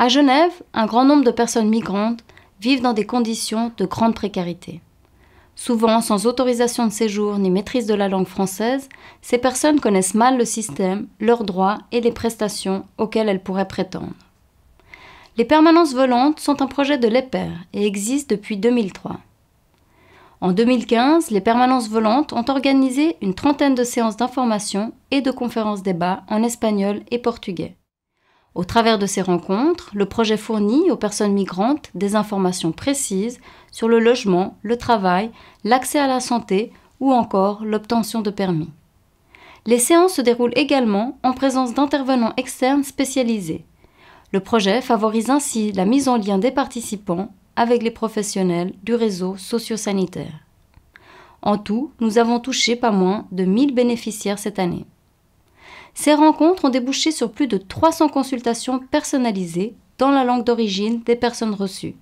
À Genève, un grand nombre de personnes migrantes vivent dans des conditions de grande précarité. Souvent sans autorisation de séjour ni maîtrise de la langue française, ces personnes connaissent mal le système, leurs droits et les prestations auxquelles elles pourraient prétendre. Les permanences volantes sont un projet de l'EPER et existent depuis 2003. En 2015, les permanences volantes ont organisé une trentaine de séances d'information et de conférences-débats en espagnol et portugais. Au travers de ces rencontres, le projet fournit aux personnes migrantes des informations précises sur le logement, le travail, l'accès à la santé ou encore l'obtention de permis. Les séances se déroulent également en présence d'intervenants externes spécialisés. Le projet favorise ainsi la mise en lien des participants avec les professionnels du réseau socio-sanitaire. En tout, nous avons touché pas moins de 1000 bénéficiaires cette année. Ces rencontres ont débouché sur plus de 300 consultations personnalisées dans la langue d'origine des personnes reçues.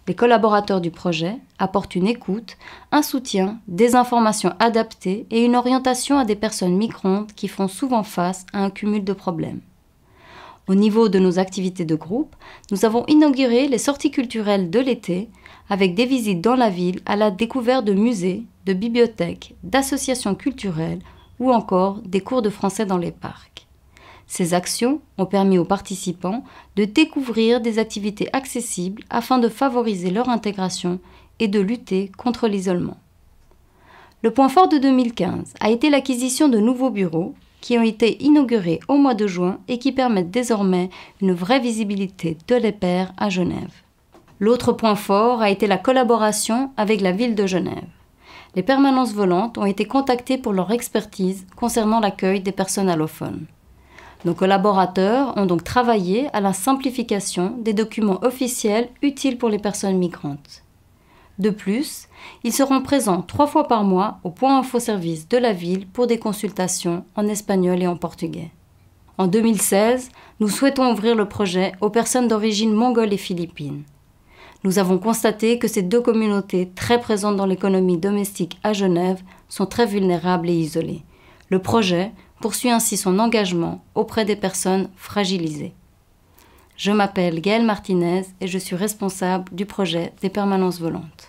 Les collaborateurs du projet apportent une écoute, un soutien, des informations adaptées et une orientation à des personnes migrantes qui font souvent face à un cumul de problèmes. Au niveau de nos activités de groupe, nous avons inauguré les sorties culturelles de l'été avec des visites dans la ville à la découverte de musées, de bibliothèques, d'associations culturelles ou encore des cours de français dans les parcs. Ces actions ont permis aux participants de découvrir des activités accessibles afin de favoriser leur intégration et de lutter contre l'isolement. Le point fort de 2015 a été l'acquisition de nouveaux bureaux qui ont été inaugurés au mois de juin et qui permettent désormais une vraie visibilité de l'EPER à Genève. L'autre point fort a été la collaboration avec la ville de Genève. Les permanences volantes ont été contactées pour leur expertise concernant l'accueil des personnes allophones. Nos collaborateurs ont donc travaillé à la simplification des documents officiels utiles pour les personnes migrantes. De plus, ils seront présents 3 fois par mois au point info-service de la ville pour des consultations en espagnol et en portugais. En 2016, nous souhaitons ouvrir le projet aux personnes d'origine mongole et philippine. Nous avons constaté que ces deux communautés très présentes dans l'économie domestique à Genève sont très vulnérables et isolées. Le projet poursuit ainsi son engagement auprès des personnes fragilisées. Je m'appelle Gaëlle Martinez et je suis responsable du projet des permanences volantes.